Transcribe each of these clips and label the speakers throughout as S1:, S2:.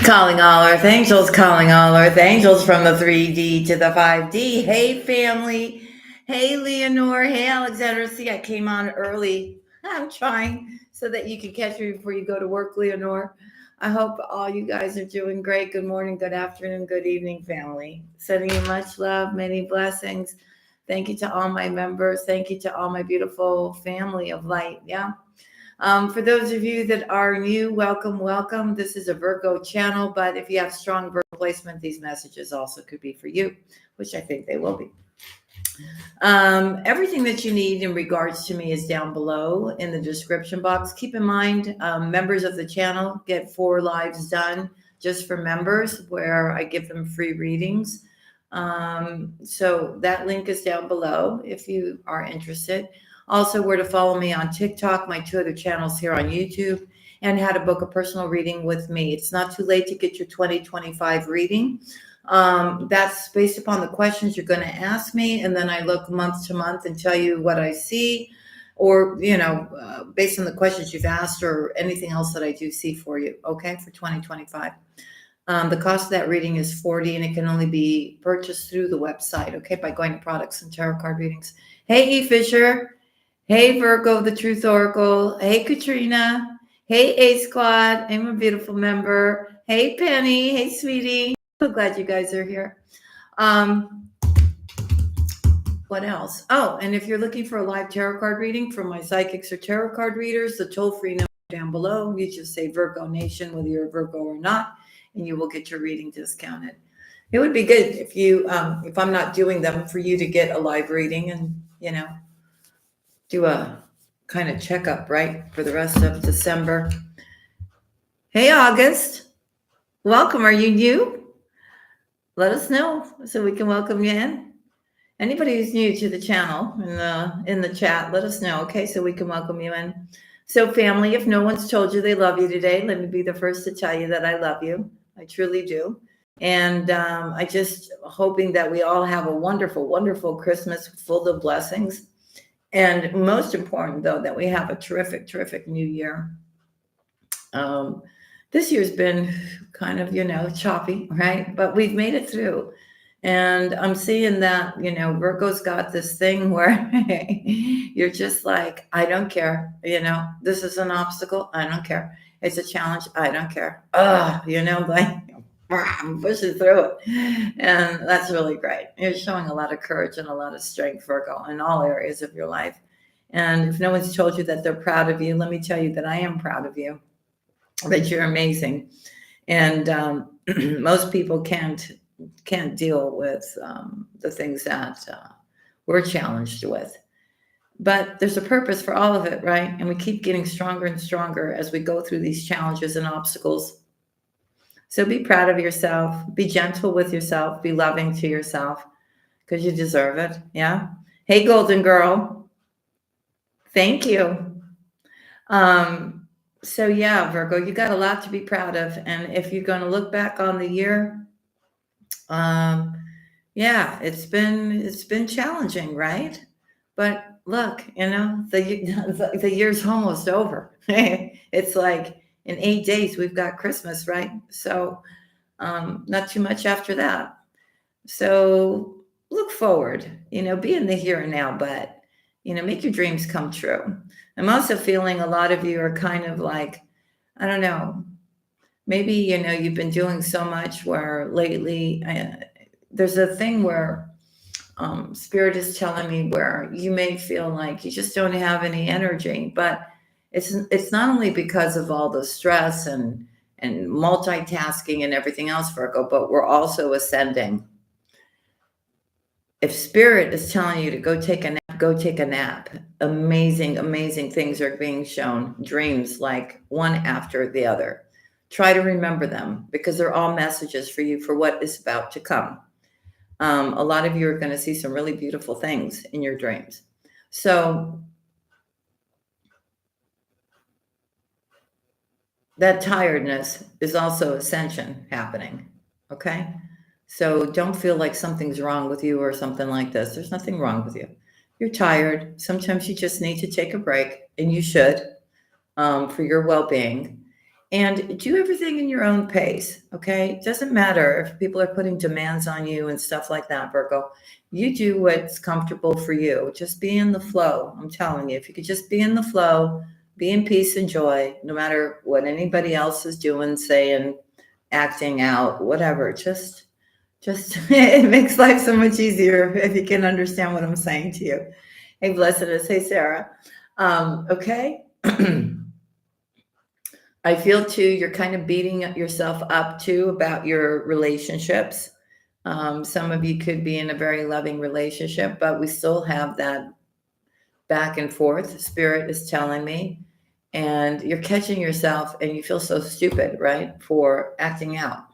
S1: Calling all earth angels, calling all earth angels from the 3D to the 5D. Hey, family. Hey, Leonore. Hey, Alexander. See, I came on early. I'm trying so that you can catch me before you go to work, Leonore. I hope all you guys are doing great. Good morning, good afternoon, good evening, family. Sending you much love, many blessings. Thank you to all my members. Thank you to all my beautiful family of light. Yeah. For those of you that are new, welcome, welcome. This is a Virgo channel, but if you have strong Virgo placement, these messages also could be for you, which I think they will be. Everything that you need in regards to me is down below in the description box. Keep in mind, members of the channel get 4 lives done just for members where I give them free readings. So that link is down below if you are interested. Also, where to follow me on TikTok, my 2 other channels here on YouTube, and how to book a personal reading with me. It's not too late to get your 2025 reading. That's based upon the questions you're going to ask me, and then I look month to month and tell you what I see, or based on the questions you've asked or anything else that I do see for you. Okay, for 2025. The cost of that reading is $40, and it can only be purchased through the website. Okay, by going to products and tarot card readings. Hey, E. Fisher. Hey, Virgo, the Truth Oracle. Hey, Katrina. Hey, A Squad. I'm a beautiful member. Hey, Penny. Hey, sweetie. So glad you guys are here. What else? Oh, and if you're looking for a live tarot card reading from my psychics or tarot card readers, the toll-free number down below, you just say Virgo Nation, whether you're a Virgo or not, and you will get your reading discounted. It would be good if you, if I'm not doing them, for you to get a live reading and, do a kind of checkup, right, for the rest of December. Hey, August. Welcome. Are you new? Let us know so we can welcome you in. Anybody who's new to the channel in the chat, let us know, okay, so we can welcome you in. So, family, if no one's told you they love you today, let me be the first to tell you that I love you. I truly do. And I just hoping that we all have a wonderful, wonderful Christmas full of blessings. And most important, though, that we have a terrific, terrific new year. This year's been kind of, choppy, right? But we've made it through. And I'm seeing that, Virgo's got this thing where you're just like, I don't care. This is an obstacle. I don't care. It's a challenge. I don't care. I'm pushing through it. And that's really great. You're showing a lot of courage and a lot of strength, Virgo, in all areas of your life. And if no one's told you that they're proud of you, let me tell you that I am proud of you, that you're amazing. And most people can't deal with the things that we're challenged with. But there's a purpose for all of it, right? And we keep getting stronger and stronger as we go through these challenges and obstacles. So be proud of yourself. Be gentle with yourself. Be loving to yourself because you deserve it. Yeah. Hey, golden girl. Thank you. So yeah, Virgo, you got a lot to be proud of. And if you're going to look back on the year, yeah, it's been challenging, right? But look, the year's almost over. It's like in 8 days, we've got Christmas, right? So not too much after that. So look forward, be in the here and now, but, make your dreams come true. I'm also feeling a lot of you are kind of like, I don't know, maybe, you've been doing so much where lately there's a thing where Spirit is telling me where you may feel like you just don't have any energy, but it's not only because of all the stress and multitasking and everything else, Virgo, but we're also ascending. If Spirit is telling you to go take a nap, go take a nap. Amazing, amazing things are being shown. Dreams like one after the other. Try to remember them because they're all messages for you for what is about to come. A lot of you are going to see some really beautiful things in your dreams. So that tiredness is also ascension happening. Okay. So don't feel like something's wrong with you or something like this. There's nothing wrong with you. You're tired. Sometimes you just need to take a break, and you should, for your well-being. and do everything in your own pace. Okay. It doesn't matter if people are putting demands on you and stuff like that, Virgo. You do what's comfortable for you. Just be in the flow. I'm telling you, if you could just be in the flow, be in peace and joy, no matter what anybody else is doing, saying, acting out, whatever. Just it makes life so much easier if you can understand what I'm saying to you. Hey, blessedness. Hey, Sarah. Okay. I feel too, you're kind of beating yourself up too about your relationships. Some of you could be in a very loving relationship, but we still have that back and forth. Spirit is telling me, and you're catching yourself and you feel so stupid, right? For acting out.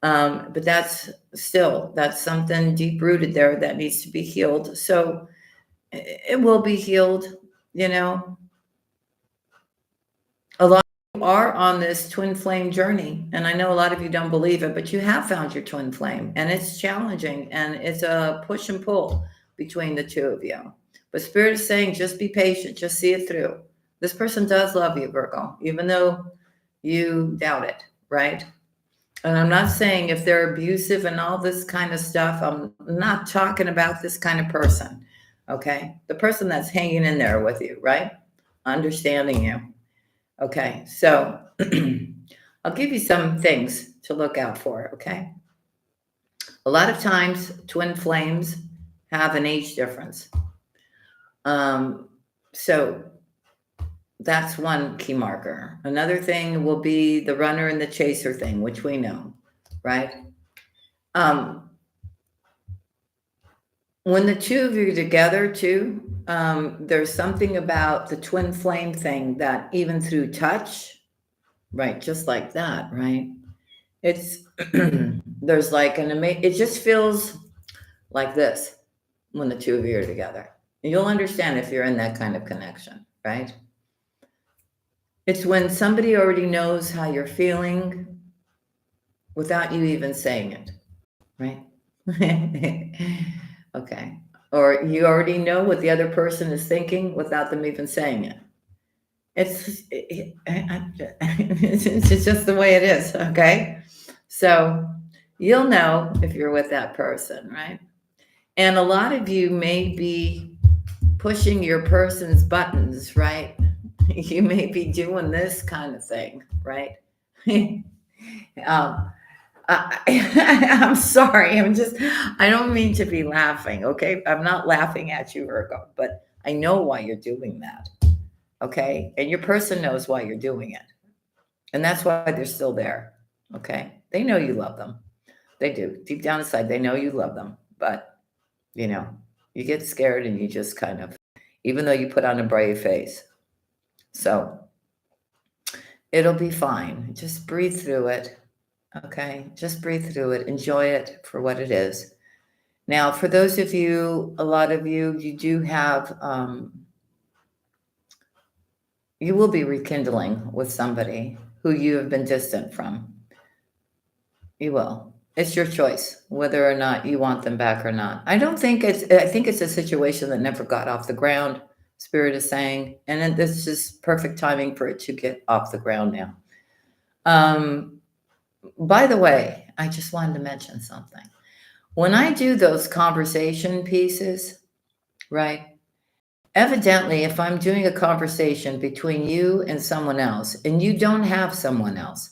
S1: But that's something deep rooted there that needs to be healed. So it will be healed, you know. A lot of you are on this twin flame journey, and I know a lot of you don't believe it, but you have found your twin flame, and it's challenging, and it's a push and pull between the two of you. But Spirit is saying, just be patient, just see it through. This person does love you, Virgo, even though you doubt it, right? And I'm not saying if they're abusive and all this kind of stuff, I'm not talking about this kind of person, okay? The person that's hanging in there with you, right? Understanding you. Okay, so I'll give you some things to look out for, okay? A lot of times, twin flames have an age difference. So that's one key marker. Another thing will be the runner and the chaser thing, which we know, right? When the two of you are together too, there's something about the twin flame thing that even through touch, right, just like that, right? It's there's like it just feels like this when the two of you are together. And you'll understand if you're in that kind of connection, right? It's when somebody already knows how you're feeling without you even saying it, right? Okay. Or you already know what the other person is thinking without them even saying it. It's just the way it is, okay? So you'll know if you're with that person, right? And a lot of you may be pushing your person's buttons, right? You may be doing this kind of thing, right? I'm sorry. I don't mean to be laughing, okay? I'm not laughing at you, Virgo, but I know why you're doing that, okay? And your person knows why you're doing it. And that's why they're still there, okay? They know you love them. They do. Deep down inside, they know you love them. But, you know, you get scared and you just kind of, even though you put on a brave face. So it'll be fine. Just breathe through it. Okay, just breathe through it. Enjoy it for what it is. Now, for those of you, a lot of you, you do have, you will be rekindling with somebody who you have been distant from. You will. It's your choice whether or not you want them back or not. I think it's a situation that never got off the ground, Spirit is saying, and this is perfect timing for it to get off the ground now. By the way, I just wanted to mention something. When I do those conversation pieces, right? Evidently, if I'm doing a conversation between you and someone else, and you don't have someone else,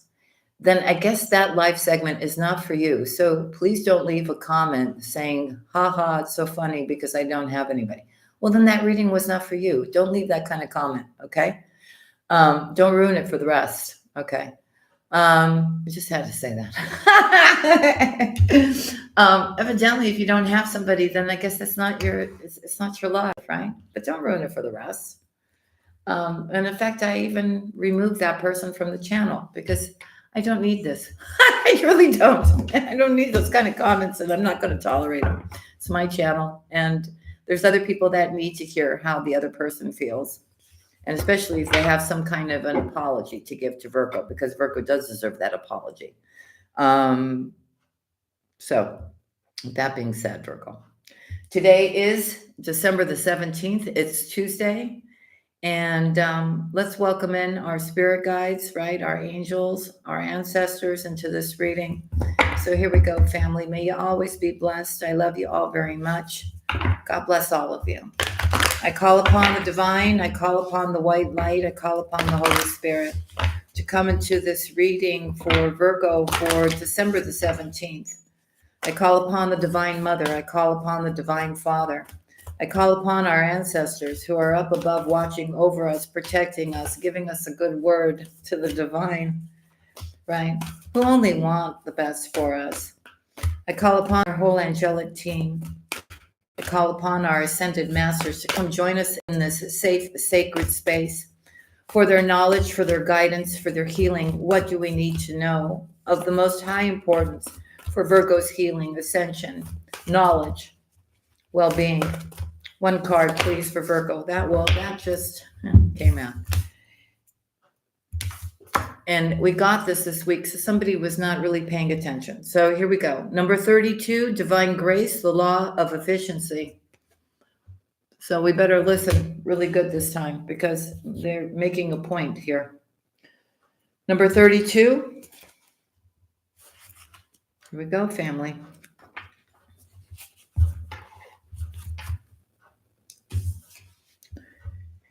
S1: then I guess that live segment is not for you. So please don't leave a comment saying, haha, it's so funny because I don't have anybody. Well, then that reading was not for you. Don't leave that kind of comment, okay? Don't ruin it for the rest, okay? I just had to say that. Evidently, if you don't have somebody, then I guess it's not your life, right? But don't ruin it for the rest. And in fact, I even removed that person from the channel because I don't need this. I really don't. I don't need those kind of comments, and I'm not going to tolerate them. It's my channel, and there's other people that need to hear how the other person feels. And especially if they have some kind of an apology to give to Virgo, because Virgo does deserve that apology. So with that being said, Virgo, today is December the 17th. It's Tuesday. And let's welcome in our spirit guides, right? Our angels, our ancestors into this reading. So here we go, family. May you always be blessed. I love you all very much. God bless all of you. I call upon the divine. I call upon the white light. I call upon the Holy Spirit to come into this reading for Virgo for December the 17th. I call upon the Divine Mother. I call upon the Divine Father. I call upon our ancestors who are up above watching over us, protecting us, giving us a good word to the divine, right? Who only want the best for us. I call upon our whole angelic team. I call upon our ascended masters to come join us in this safe, sacred space for their knowledge, for their guidance, for their healing. What do we need to know of the most high importance for Virgo's healing, ascension, knowledge, well-being? One card, please, for Virgo. That just came out. And we got this week, so somebody was not really paying attention. So here we go. Number 32, Divine Grace, the Law of Efficiency. So we better listen really good this time because they're making a point here. Number 32. Here we go, family.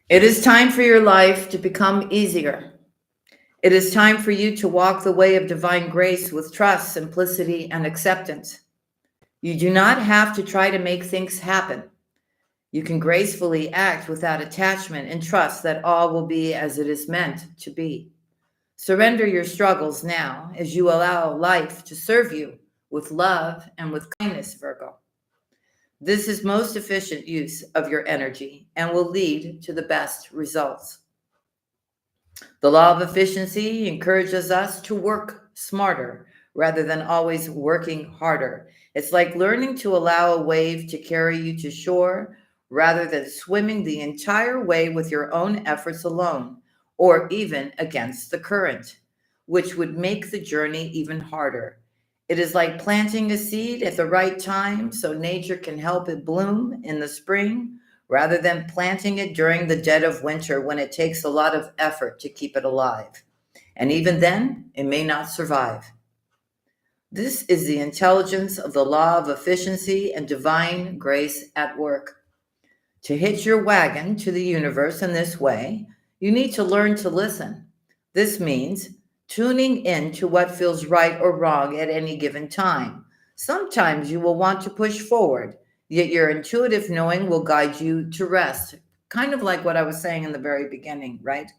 S1: It is time for your life to become easier. It is time for you to walk the way of divine grace with trust, simplicity, and acceptance. You do not have to try to make things happen. You can gracefully act without attachment and trust that all will be as it is meant to be. Surrender your struggles now as you allow life to serve you with love and with kindness, Virgo. This is most efficient use of your energy and will lead to the best results. The law of efficiency encourages us to work smarter rather than always working harder. It's like learning to allow a wave to carry you to shore rather than swimming the entire way with your own efforts alone, or even against the current, which would make the journey even harder. It is like planting a seed at the right time so nature can help it bloom in the spring, rather than planting it during the dead of winter when it takes a lot of effort to keep it alive. And even then, it may not survive. This is the intelligence of the law of efficiency and divine grace at work. To hitch your wagon to the universe in this way, you need to learn to listen. This means tuning in to what feels right or wrong at any given time. Sometimes you will want to push forward, yet your intuitive knowing will guide you to rest. Kind of like what I was saying in the very beginning, right?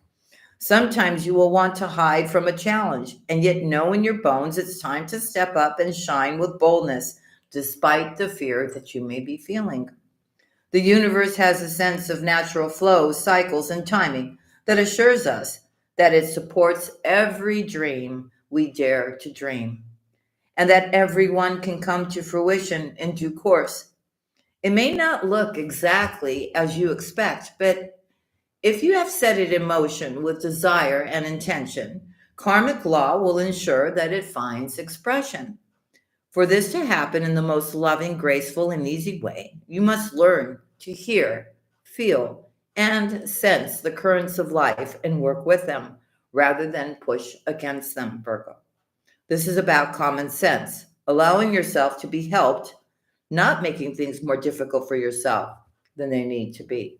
S1: Sometimes you will want to hide from a challenge, and yet know in your bones it's time to step up and shine with boldness, despite the fear that you may be feeling. The universe has a sense of natural flows, cycles, and timing that assures us that it supports every dream we dare to dream, and that everyone can come to fruition in due course. It may not look exactly as you expect, but if you have set it in motion with desire and intention, karmic law will ensure that it finds expression. For this to happen in the most loving, graceful, and easy way, you must learn to hear, feel, and sense the currents of life and work with them rather than push against them, Virgo. This is about common sense, allowing yourself to be helped, not making things more difficult for yourself than they need to be.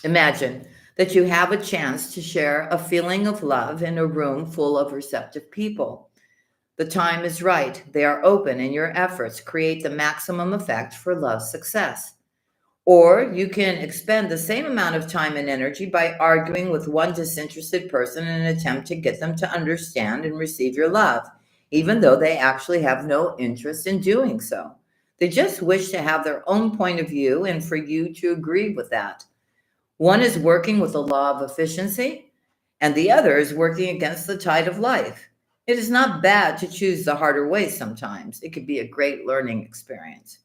S1: Imagine that you have a chance to share a feeling of love in a room full of receptive people. The time is right. They are open, and your efforts create the maximum effect for love's success. Or you can expend the same amount of time and energy by arguing with one disinterested person in an attempt to get them to understand and receive your love, even though they actually have no interest in doing so. They just wish to have their own point of view and for you to agree with that. One is working with the law of efficiency, and the other is working against the tide of life. It is not bad to choose the harder way sometimes. It could be a great learning experience.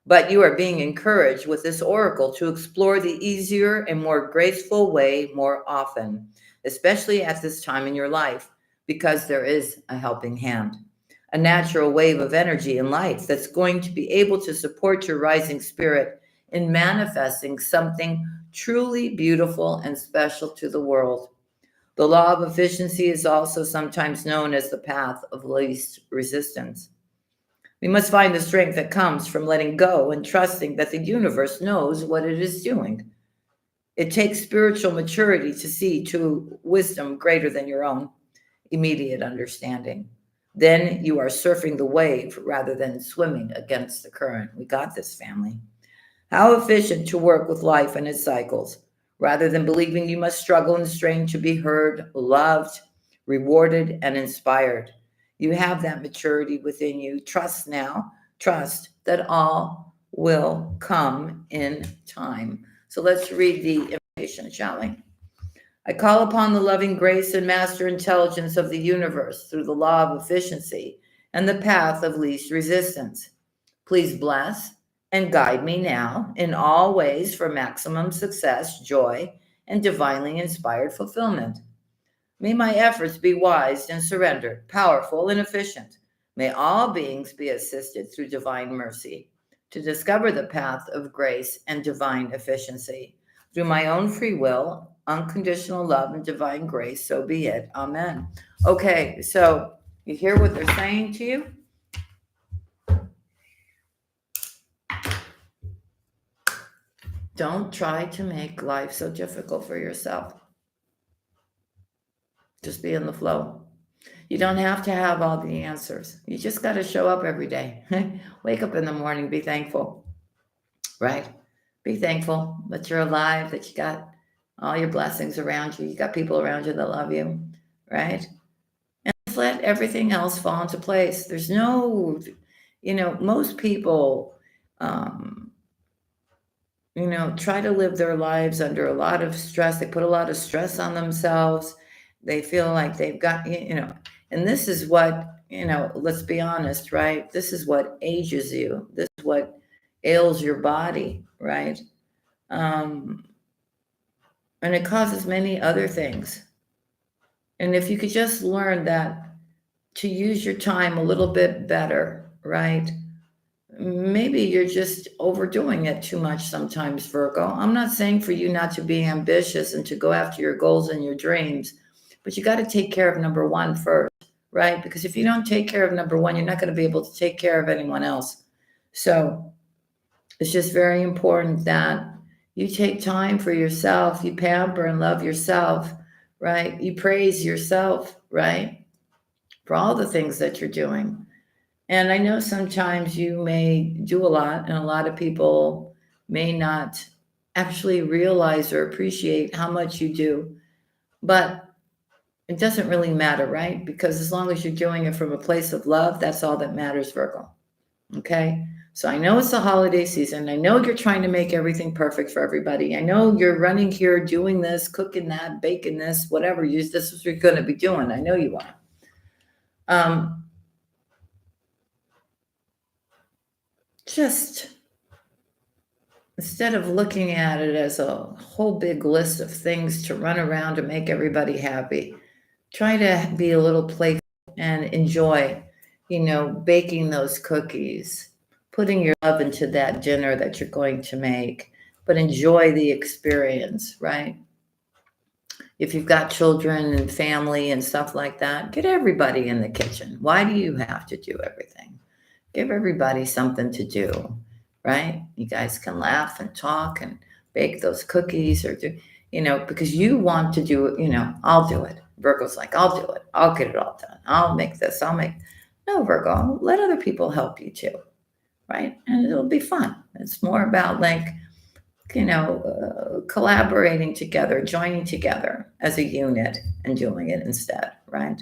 S1: But you are being encouraged with this oracle to explore the easier and more graceful way more often, especially at this time in your life, because there is a helping hand, a natural wave of energy and light that's going to be able to support your rising spirit in manifesting something truly beautiful and special to the world. The law of efficiency is also sometimes known as the path of least resistance. We must find the strength that comes from letting go and trusting that the universe knows what it is doing. It takes spiritual maturity to see to wisdom greater than your own immediate understanding. Then you are surfing the wave rather than swimming against the current. We got this, family. How efficient to work with life and its cycles, rather than believing you must struggle and strain to be heard, loved, rewarded, and inspired. You have that maturity within you. Trust now. Trust that all will come in time. So let's read the invitation, shall we? I call upon the loving grace and master intelligence of the universe through the law of efficiency and the path of least resistance. Please bless and guide me now in all ways for maximum success, joy, and divinely inspired fulfillment. May my efforts be wise and surrendered, powerful and efficient. May all beings be assisted through divine mercy to discover the path of grace and divine efficiency. Through my own free will, unconditional love, and divine grace, so be it. Amen. Okay, so you hear what they're saying to you? Don't try to make life so difficult for yourself. Just be in the flow. You don't have to have all the answers. You just got to show up every day. Wake up in the morning, be thankful, right? Be thankful that you're alive, that you got all your blessings around you. You got people around you that love you, right? And just let everything else fall into place. There's no, most people, try to live their lives under a lot of stress. They put a lot of stress on themselves. They feel like they've got, and this is what, let's be honest, right? This is what ages you. This is what ails your body, right? And it causes many other things. And if you could just learn that to use your time a little bit better, right? Maybe you're just overdoing it too much sometimes, Virgo. I'm not saying for you not to be ambitious and to go after your goals and your dreams, but you got to take care of number one first, right? Because if you don't take care of number one, you're not going to be able to take care of anyone else. So it's just very important that you take time for yourself. You pamper and love yourself, right? You praise yourself, right? For all the things that you're doing. And I know sometimes you may do a lot, and a lot of people may not actually realize or appreciate how much you do. But it doesn't really matter, right? Because as long as you're doing it from a place of love, that's all that matters, Virgo. Okay? So I know it's the holiday season. I know you're trying to make everything perfect for everybody. I know you're running here, doing this, cooking that, baking this, whatever. This is what you're going to be doing. I know you are. Just instead of looking at it as a whole big list of things to run around to make everybody happy, try to be a little playful and enjoy, baking those cookies, putting your love into that dinner that you're going to make, but enjoy the experience, right? If you've got children and family and stuff like that, get everybody in the kitchen. Why do you have to do everything? Give everybody something to do, right? You guys can laugh and talk and bake those cookies or do, because you want to do it, I'll do it. Virgo's like, I'll do it. I'll get it all done. I'll make this. No, Virgo, let other people help you too, right? And it'll be fun. It's more about collaborating together, joining together as a unit and doing it instead, right?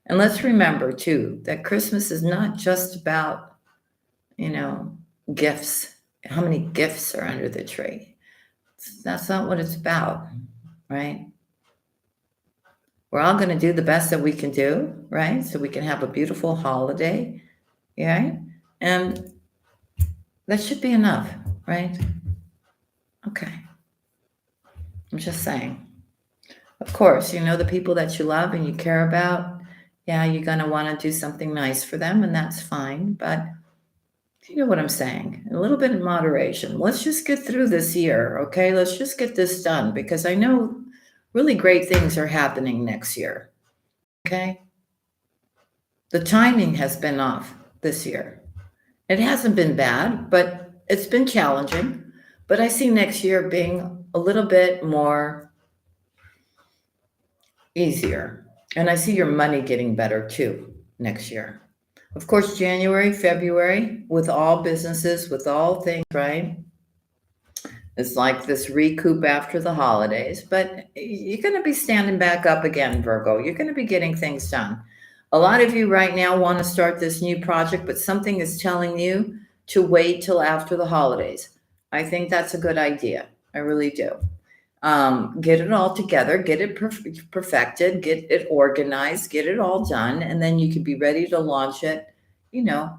S1: And let's remember, too, that Christmas is not just about, gifts. How many gifts are under the tree? That's not what it's about, right? We're all going to do the best that we can do, right? So we can have a beautiful holiday, right? And that should be enough, right? Okay. I'm just saying. Of course, the people that you love and you care about, yeah, you're going to want to do something nice for them, and that's fine. But You know what I'm saying? A little bit in moderation. Let's just get through this year, okay? Let's just get this done because I know really great things are happening next year, okay? The timing has been off this year. It hasn't been bad, but it's been challenging. But I see next year being a little bit more easier. And I see your money getting better too next year. Of course, January, February, with all businesses, with all things, right? It's like this recoup after the holidays, but you're going to be standing back up again, Virgo. You're going to be getting things done. A lot of you right now want to start this new project, but something is telling you to wait till after the holidays. I think that's a good idea. I really do. Get it all together, get it perfected, get it organized, get it all done, and then you can be ready to launch it, you know,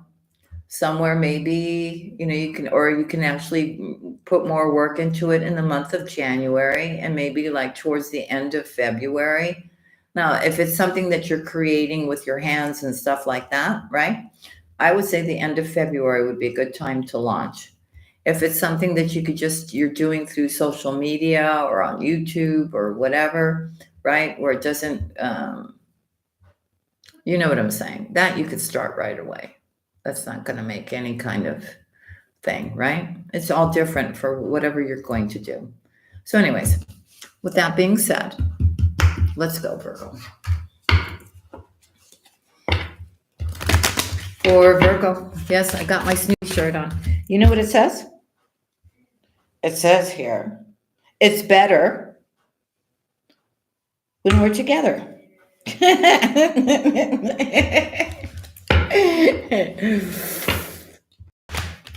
S1: somewhere maybe, you can, or you can actually put more work into it in the month of January and maybe like towards the end of February. Now, if it's something that you're creating with your hands and stuff like that, right? I would say the end of February would be a good time to launch. If it's something that you're doing through social media or on YouTube or whatever, right? Where it doesn't, you know what I'm saying? That you could start right away. That's not going to make any kind of thing, right? It's all different for whatever you're going to do. So, anyways, with that being said, let's go, Virgo. For Virgo, yes, I got my sneeze shirt on. You know what it says? It says here, it's better when we're together.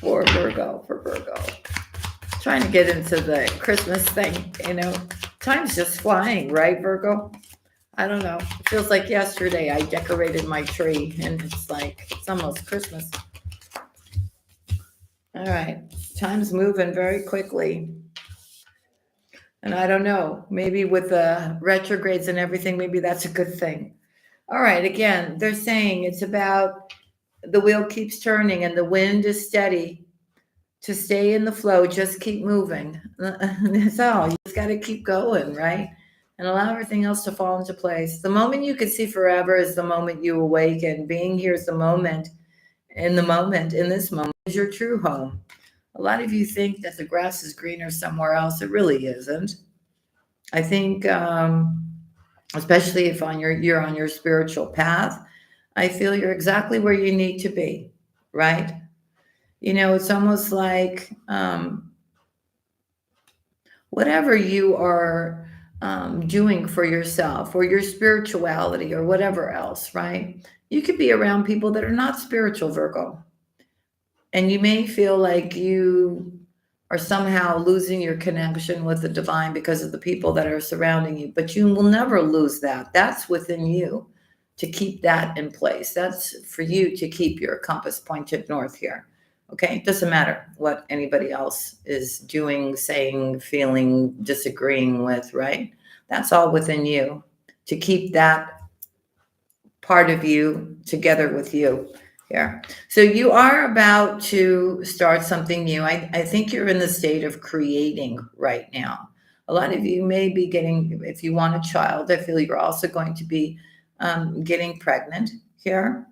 S1: For Virgo. Trying to get into the Christmas thing, time's just flying, right, Virgo? I don't know. It feels like yesterday I decorated my tree and it's like, it's almost Christmas. All right. Time's moving very quickly. And I don't know, maybe with the retrogrades and everything, maybe that's a good thing. All right. Again, they're saying it's about the wheel keeps turning and the wind is steady. To stay in the flow, just keep moving. That's all. You just got to keep going, right? And allow everything else to fall into place. The moment you can see forever is the moment you awaken. Being here is the moment. In this moment is your true home. A lot of you think that the grass is greener somewhere else. It really isn't. I think, especially if you're on your spiritual path, I feel you're exactly where you need to be, right? It's almost like whatever you are doing for yourself or your spirituality or whatever else, right? You could be around people that are not spiritual, Virgo. And you may feel like you are somehow losing your connection with the divine because of the people that are surrounding you, but you will never lose that. That's within you to keep that in place. That's for you to keep your compass pointed north here. Okay, it doesn't matter what anybody else is doing, saying, feeling, disagreeing with, right? That's all within you to keep that part of you together with you here. So you are about to start something new. I think you're in the state of creating right now. A lot of you may be getting, if you want a child, I feel you're also going to be getting pregnant here.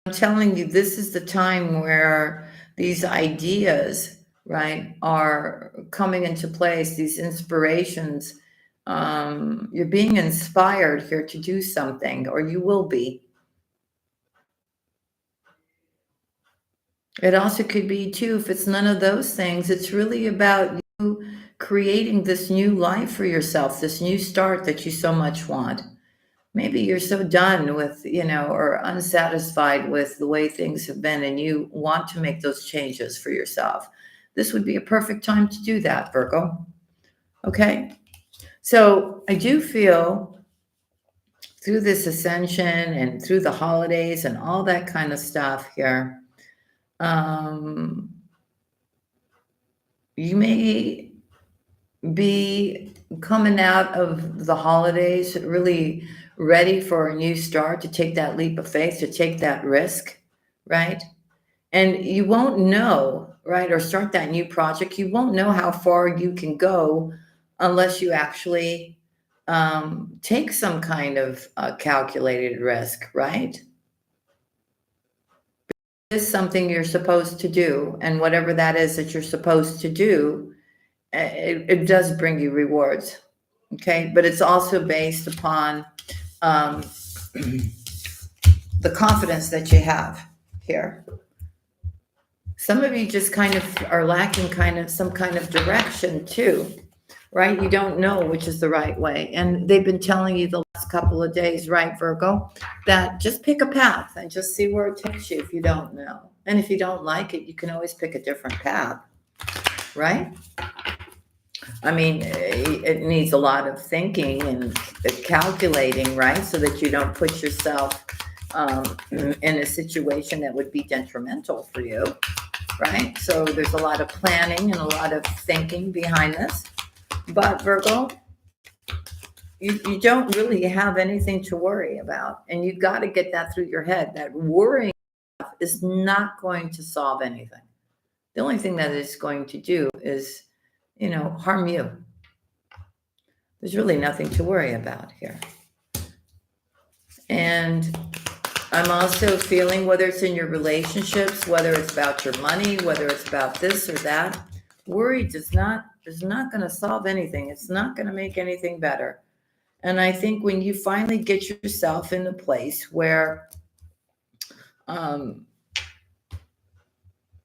S1: I'm telling you, this is the time where these ideas, right, are coming into place, these inspirations. You're being inspired here to do something, or you will be. It also could be, too, if it's none of those things, it's really about you creating this new life for yourself, this new start that you so much want. Maybe you're so done with, or unsatisfied with the way things have been and you want to make those changes for yourself. This would be a perfect time to do that, Virgo. Okay? So I do feel through this ascension and through the holidays and all that kind of stuff here, you may be coming out of the holidays really ready for a new start, to take that leap of faith, to take that risk, right? And you won't know, right, or start that new project. You won't know how far you can go unless you actually take some kind of calculated risk, right? Is something you're supposed to do, and whatever that is that you're supposed to do, it does bring you rewards. Okay, but it's also based upon um, the confidence that you have here. Some of you just kind of are lacking some kind of direction too, right? You don't know which is the right way. And they've been telling you the last couple of days, right, Virgo, that just pick a path and just see where it takes you if you don't know. And if you don't like it, you can always pick a different path, right? I mean, it needs a lot of thinking and calculating, right? So that you don't put yourself in a situation that would be detrimental for you, right? So there's a lot of planning and a lot of thinking behind this. But Virgo, you don't really have anything to worry about. And you've got to get that through your head, that worrying is not going to solve anything. The only thing that it's going to do is, harm you. There's really nothing to worry about here. And I'm also feeling, whether it's in your relationships, whether it's about your money, whether it's about this or that, worry is not going to solve anything. It's not going to make anything better. And I think when you finally get yourself in a place where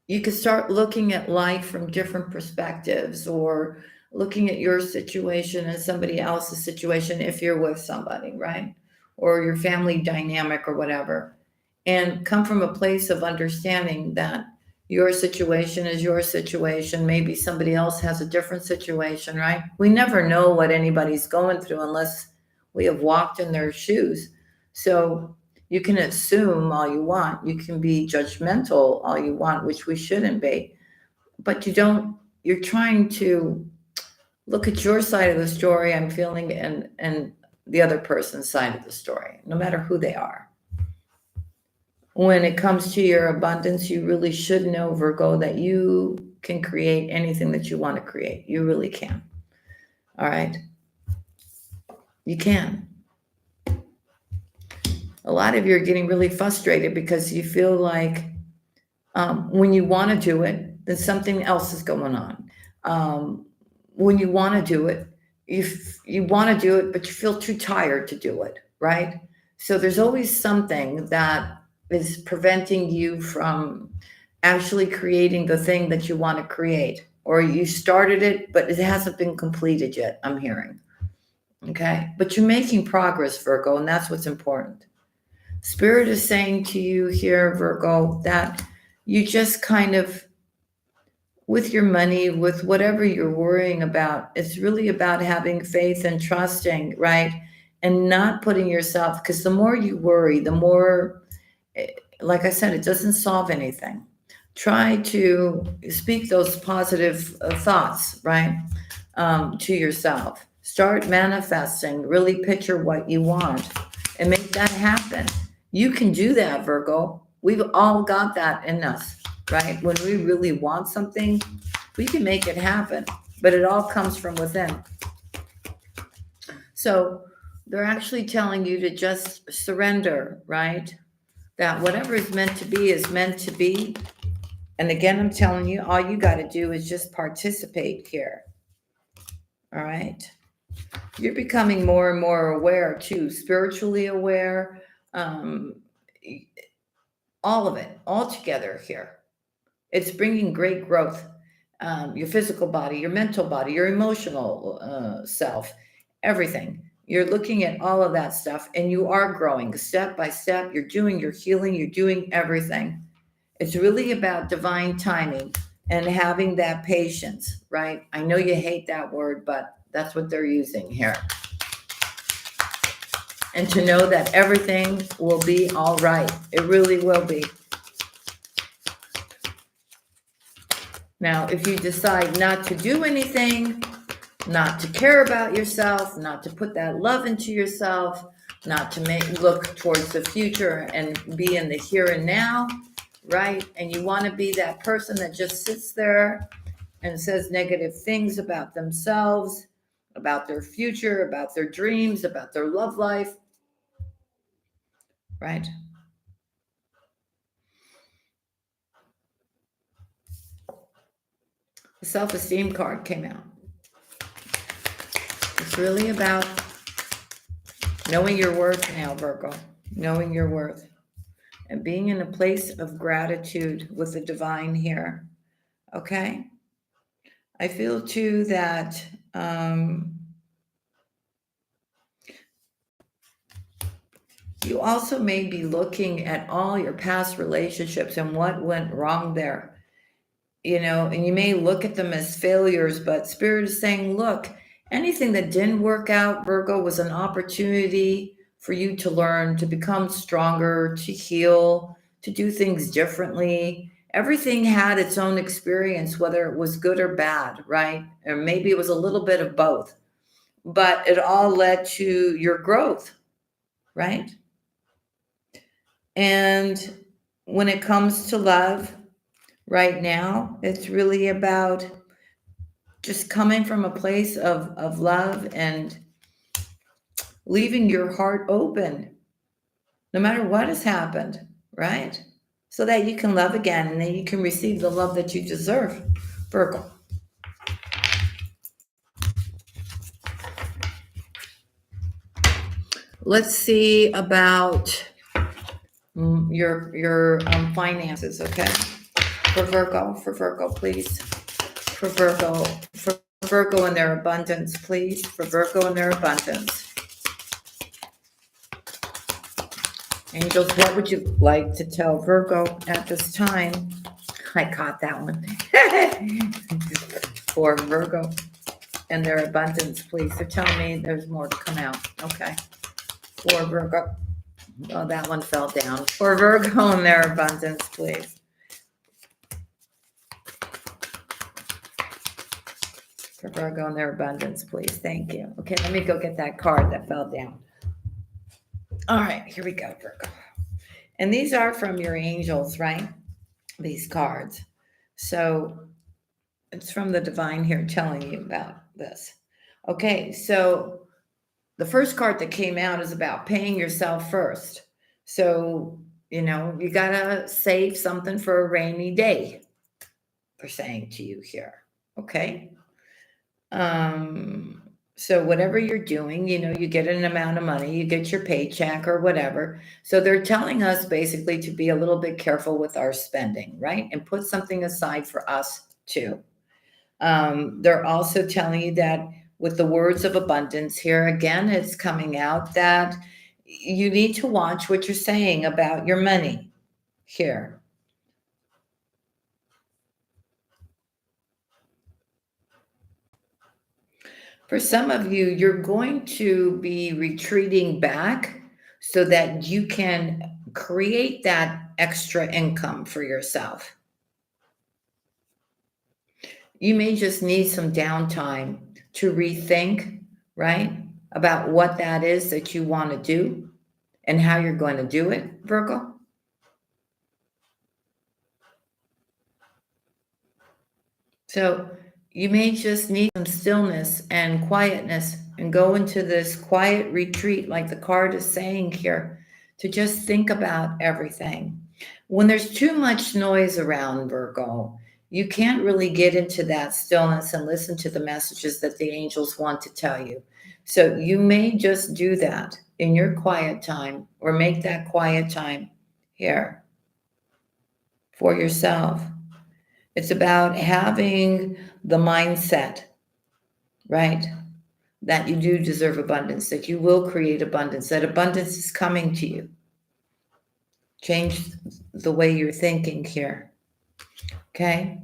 S1: you can start looking at life from different perspectives, or looking at your situation and somebody else's situation if you're with somebody, right? Or your family dynamic or whatever, and come from a place of understanding that your situation is your situation. Maybe somebody else has a different situation, right? We never know what anybody's going through unless we have walked in their shoes. So you can assume all you want. You can be judgmental all you want, which we shouldn't be. But you're trying to look at your side of the story, I'm feeling, and the other person's side of the story, no matter who they are. When it comes to your abundance, you really should know, Virgo, that you can create anything that you want to create. You really can. All right? You can. A lot of you are getting really frustrated because you feel like when you want to do it, then something else is going on. When you want to do it, you want to do it, but you feel too tired to do it, right? So there's always something that is preventing you from actually creating the thing that you want to create. Or you started it, but it hasn't been completed yet, I'm hearing. Okay? But you're making progress, Virgo, and that's what's important. Spirit is saying to you here, Virgo, that you just kind of, with your money, with whatever you're worrying about, it's really about having faith and trusting, right? And not putting yourself, because the more you worry, the more, like I said, it doesn't solve anything. Try to speak those positive thoughts, right, to yourself. Start manifesting, really picture what you want and make that happen. You can do that, Virgo. We've all got that in us, right? When we really want something, we can make it happen, but it all comes from within. So they're actually telling you to just surrender, right? That whatever is meant to be is meant to be. And again, I'm telling you, all you got to do is just participate here. All right? You're becoming more and more aware too, spiritually aware, all of it, all together here. It's bringing great growth. Your physical body, your mental body, your emotional self, everything. You're looking at all of that stuff, and you are growing step by step. You're doing your healing. You're doing everything. It's really about divine timing and having that patience, right? I know you hate that word, but that's what they're using here. And to know that everything will be all right. It really will be. Now, if you decide not to do anything, not to care about yourself, not to put that love into yourself, not to look towards the future and be in the here and now, right? And you want to be that person that just sits there and says negative things about themselves, about their future, about their dreams, about their love life, right? The self-esteem card came out. It's really about knowing your worth now, Virgo, knowing your worth and being in a place of gratitude with the divine here. Okay? I feel too that you also may be looking at all your past relationships and what went wrong there. And you may look at them as failures, but Spirit is saying, look, anything that didn't work out, Virgo, was an opportunity for you to learn, to become stronger, to heal, to do things differently. Everything had its own experience, whether it was good or bad, right? Or maybe it was a little bit of both, but it all led to your growth, right? And when it comes to love, right now, it's really about just coming from a place of love and leaving your heart open, no matter what has happened, right? So that you can love again and then you can receive the love that you deserve, Virgo. Let's see about your finances, okay? For Virgo, please. For Virgo and their abundance, please. For Virgo and their abundance. Angels, what would you like to tell Virgo at this time? I caught that one. For Virgo and their abundance, please. They're telling me there's more to come out. Okay. For Virgo. Oh, that one fell down. For Virgo and their abundance, please. For Virgo and their abundance, please. Thank you. Okay, let me go get that card that fell down. All right, here we go, Virgo. And these are from your angels, right? These cards. So it's from the divine here telling you about this. Okay, so the first card that came out is about paying yourself first. So, you got to save something for a rainy day, they're saying to you here. Okay. So whatever you're doing, you get an amount of money, you get your paycheck or whatever. So they're telling us basically to be a little bit careful with our spending, right? And put something aside for us too. They're also telling you that with the words of abundance here, again, it's coming out that you need to watch what you're saying about your money here. For some of you, you're going to be retreating back so that you can create that extra income for yourself. You may just need some downtime to rethink, right, about what that is that you want to do and how you're going to do it, Virgo. So you may just need some stillness and quietness and go into this quiet retreat, like the card is saying here, to just think about everything. When there's too much noise around, Virgo, you can't really get into that stillness and listen to the messages that the angels want to tell you. So you may just do that in your quiet time, or make that quiet time here for yourself. It's about having the mindset, right? That you do deserve abundance, that you will create abundance, that abundance is coming to you. Change the way you're thinking here. Okay?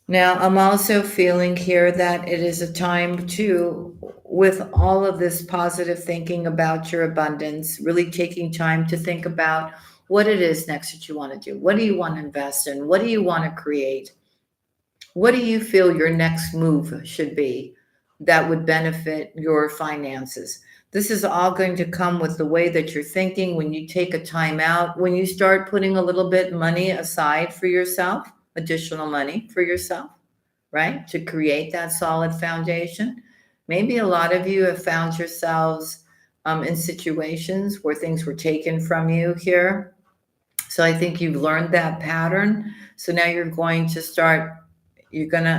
S1: Now, I'm also feeling here that it is a time too, with all of this positive thinking about your abundance, really taking time to think about what it is next that you want to do. What do you want to invest in? What do you want to create? What do you feel your next move should be? that would benefit your finances. This is all going to come with the way that you're thinking when you take a time out, when you start putting a little bit money aside for yourself, additional money for yourself, right? To create that solid foundation. Maybe a lot of you have found yourselves in situations where things were taken from you here. So I think you've learned that pattern. So now you're going to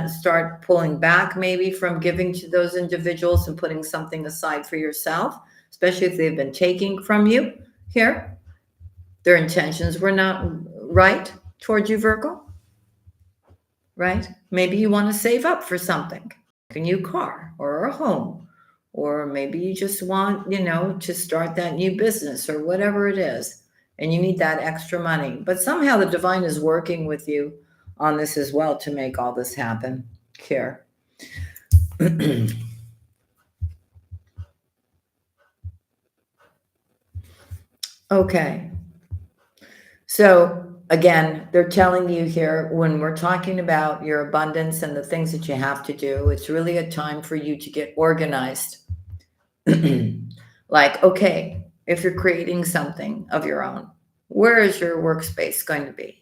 S1: start pulling back maybe from giving to those individuals and putting something aside for yourself, especially if they've been taking from you here. Their intentions were not right towards you, Virgo, right? Maybe you want to save up for something, like a new car or a home, or maybe you just want, to start that new business or whatever it is, and you need that extra money. But somehow the divine is working with you on this as well to make all this happen here. Okay. So again, they're telling you here when we're talking about your abundance and the things that you have to do, it's really a time for you to get organized. Like, okay, if you're creating something of your own, where is your workspace going to be?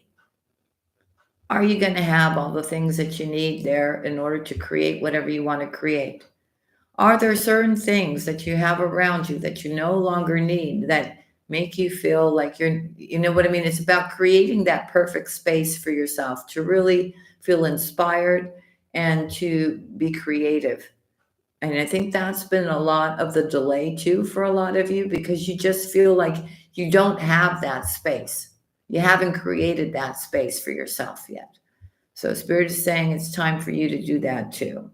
S1: Are you going to have all the things that you need there in order to create whatever you want to create? Are there certain things that you have around you that you no longer need that make you feel like you know what I mean? It's about creating that perfect space for yourself to really feel inspired and to be creative. And I think that's been a lot of the delay too for a lot of you because you just feel like you don't have that space. You haven't created that space for yourself yet. So Spirit is saying it's time for you to do that too.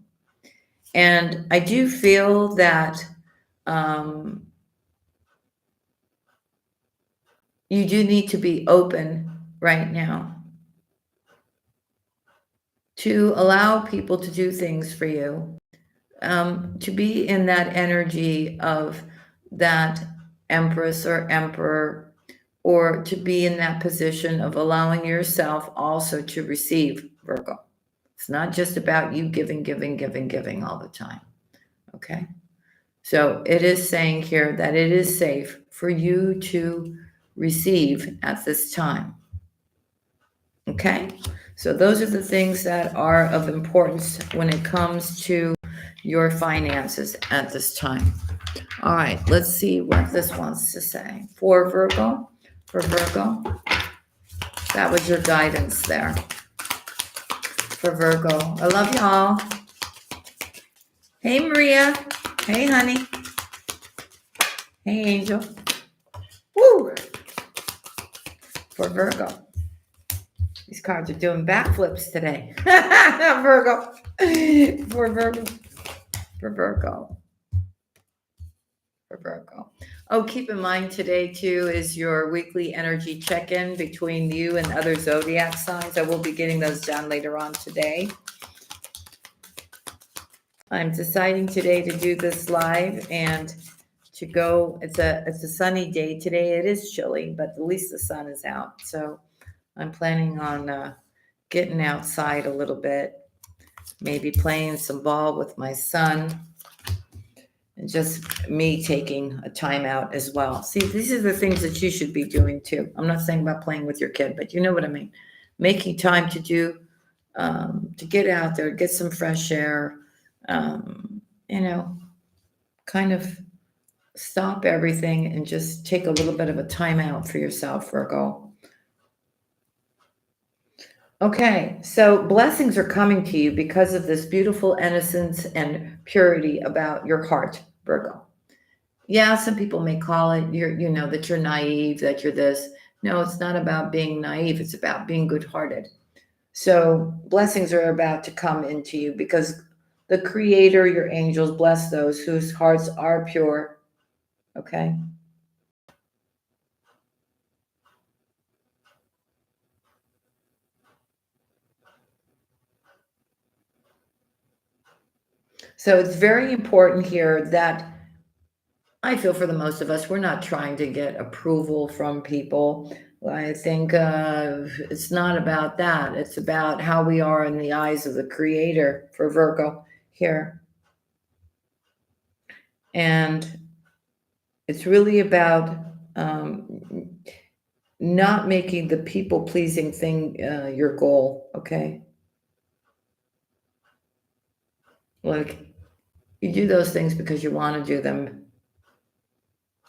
S1: And I do feel that you do need to be open right now to allow people to do things for you, to be in that energy of that empress or emperor, or to be in that position of allowing yourself also to receive, Virgo. It's not just about you giving, giving, giving, giving all the time. Okay. So it is saying here that it is safe for you to receive at this time. Okay. So those are the things that are of importance when it comes to your finances at this time. All right, let's see what this wants to say. For Virgo, that was your guidance there. For Virgo, I love y'all. Hey, Maria. Hey, honey. Hey, Angel. Woo! For Virgo. These cards are doing backflips today. Virgo. For Virgo. For Virgo. For Virgo. Oh, keep in mind today, too, is your weekly energy check-in between you and other zodiac signs. I will be getting those done later on today. I'm deciding today to do this live and to go. It's a sunny day today. It is chilly, but at least the sun is out. So I'm planning on getting outside a little bit, maybe playing some ball with my son, and just me taking a time out as well. See, these are the things that you should be doing too. I'm not saying about playing with your kid, but you know what I mean. Making time to do, to get out there, get some fresh air, kind of stop everything and just take a little bit of a time out for yourself, Virgo. Okay, so blessings are coming to you because of this beautiful innocence and purity about your heart, Virgo. Yeah, some people may call it that you're naive, that you're this. No, it's not about being naive. It's about being good-hearted. So blessings are about to come into you because the Creator, your angels, bless those whose hearts are pure. Okay. So it's very important here that I feel for the most of us, we're not trying to get approval from people. I think it's not about that. It's about how we are in the eyes of the Creator for Virgo here. And it's really about um, not making the people pleasing thing your goal, okay? Like, you do those things because you want to do them,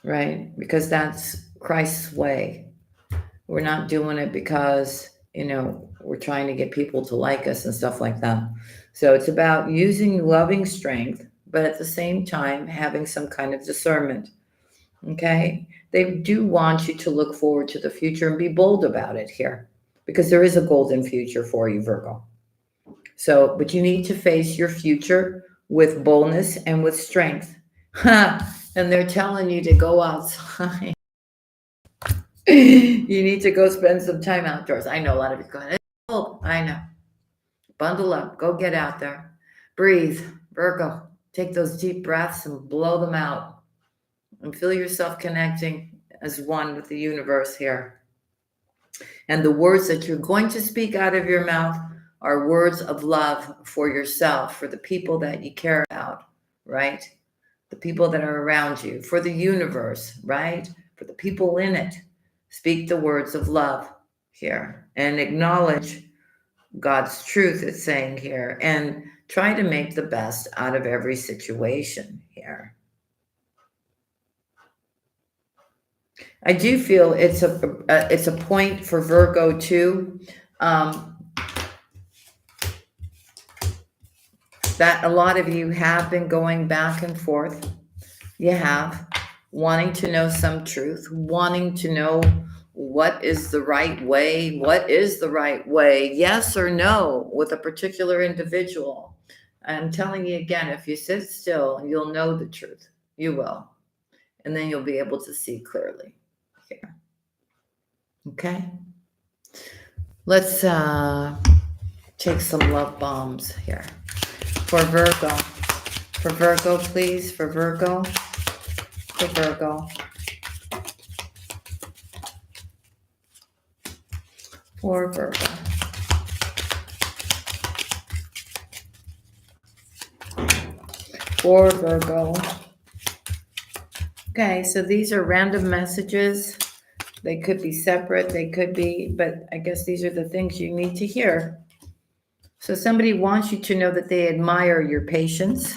S1: right? Because that's Christ's way. We're not doing it because, we're trying to get people to like us and stuff like that. So it's about using loving strength, but at the same time, having some kind of discernment. Okay. They do want you to look forward to the future and be bold about it here because there is a golden future for you, Virgo. So, but you need to face your future with boldness and with strength. And they're telling you to go outside. You need to go spend some time outdoors. I know a lot of you are going, oh, I know. Bundle up, go get out there. Breathe, Virgo. Take those deep breaths and blow them out and feel yourself connecting as one with the universe here. And the words that you're going to speak out of your mouth are words of love for yourself, for the people that you care about, right? The people that are around you, for the universe, right? For the people in it. Speak the words of love here and acknowledge God's truth, it's saying here, and try to make the best out of every situation here. I do feel it's a point for Virgo too, that a lot of you have been going back and forth. You have wanting to know some truth, wanting to know what is the right way, yes or no with a particular individual. I'm telling you again, if you sit still, you'll know the truth. You will. And then you'll be able to see clearly here. Okay? Let's take some love bombs here. For Virgo. For Virgo, please. For Virgo. For Virgo. For Virgo. For Virgo. Okay, so these are random messages. They could be separate, they could be, but I guess these are the things you need to hear. So somebody wants you to know that they admire your patience.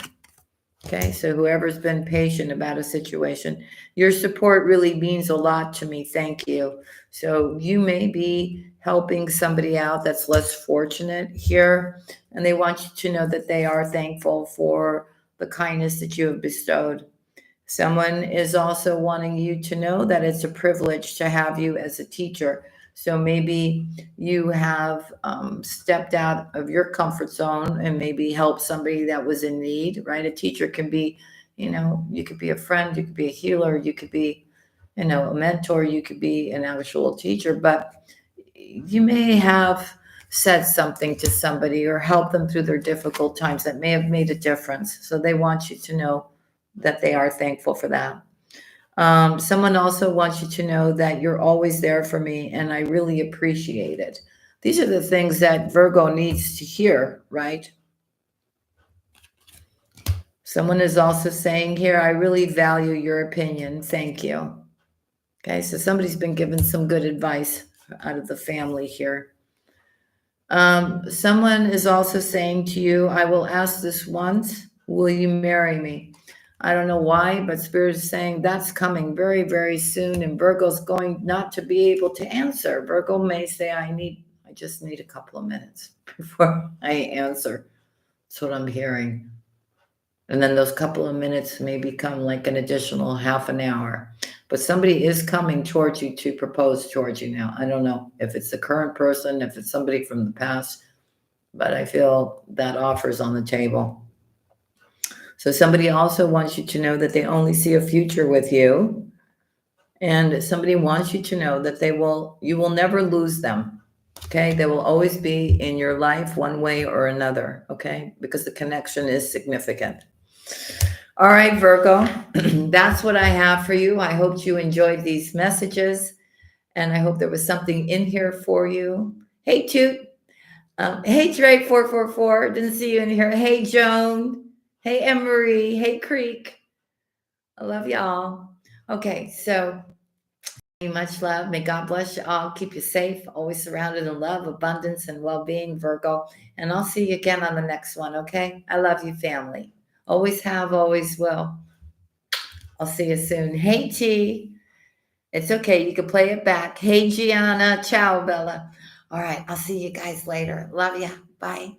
S1: Okay, so whoever's been patient about a situation, your support really means a lot to me. Thank you. So you may be helping somebody out that's less fortunate here, and they want you to know that they are thankful for the kindness that you have bestowed. Someone is also wanting you to know that it's a privilege to have you as a teacher. So maybe you have stepped out of your comfort zone and maybe helped somebody that was in need, right? A teacher can be, you could be a friend, you could be a healer, you could be, a mentor, you could be an actual teacher, but you may have said something to somebody or helped them through their difficult times that may have made a difference. So they want you to know that they are thankful for that. Someone also wants you to know that you're always there for me and I really appreciate it. These are the things that Virgo needs to hear, right? Someone is also saying here, I really value your opinion. Thank you. Okay, so somebody's been given some good advice out of the family here. Someone is also saying to you, I will ask this once, will you marry me? I don't know why, but Spirit is saying that's coming very, very soon. And Virgo's going not to be able to answer. Virgo may say, I just need a couple of minutes before I answer. That's what I'm hearing. And then those couple of minutes may become like an additional half an hour. But somebody is coming towards you to propose towards you now. I don't know if it's the current person, if it's somebody from the past, but I feel that offer's on the table. So somebody also wants you to know that they only see a future with you. And somebody wants you to know that you will never lose them. Okay. They will always be in your life one way or another. Okay. Because the connection is significant. All right, Virgo, that's what I have for you. I hope you enjoyed these messages and I hope there was something in here for you. Hey, Toot. Hey, Drake444. Didn't see you in here. Hey, Joan. Hey, Emery. Hey, Creek. I love y'all. Okay, so much love. May God bless you all. Keep you safe, always surrounded in love, abundance, and well being, Virgo. And I'll see you again on the next one, okay? I love you, family. Always have, always will. I'll see you soon. Hey, G. It's okay. You can play it back. Hey, Gianna. Ciao, Bella. All right. I'll see you guys later. Love ya. Bye.